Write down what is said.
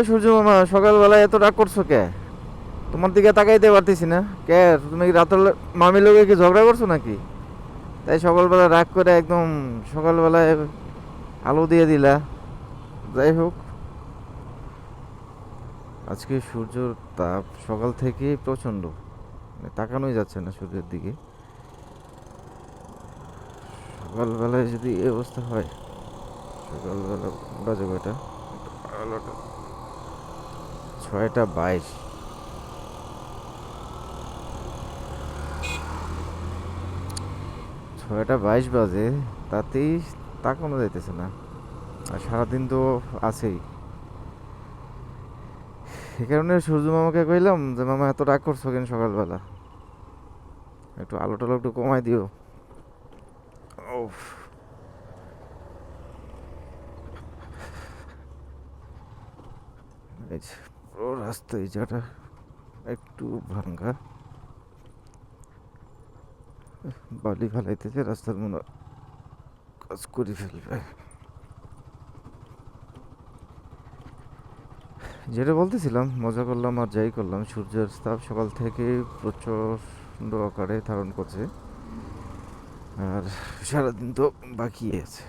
সূর্য মামা, সকালবেলায় এত রাগ করছো কে? তোমার দিকে তাকাইতে পারতেছি না। কে? তুমি কি রাতের মামির লোকে কি ঝগড়া করছো নাকি? তাই সকালবেলা রাগ করে একদম সকালবেলায় আলো দিয়ে দিলা। যাই হোক, আজকে সূর্যর তাপ সকাল থেকে প্রচণ্ড, মানে তাকানোই যাচ্ছে না সূর্যের দিকে। সকালবেলায় যদি এই অবস্থা হয়, সকালবেলা বাজে কয়টা? আলোটা 6টা 22। 6টা 22 বাজে, তাতেই তাকানো যাইতেছে না। আর সারাদিন তো আছেই। সে কারণে সূর্য মামাকে কইলাম যে মামা এত রাগ করছো কেন সকালবেলা, একটু আলো টালো একটু কমাই দিও। ওফ, এই যে পুরো রাস্তা এই জায়গাটা একটু ভাঙ্গা, বালি ফালাইতেছে রাস্তার মনে হয় কাজ করে ফেলবে। যেটা বলতেছিলাম, মজা করলাম আর যাই করলাম, সূর্যের তাপ সকাল থেকে প্রচণ্ড আকারে ধারণ করছে। আর সারাদিন তো বাকি আছে।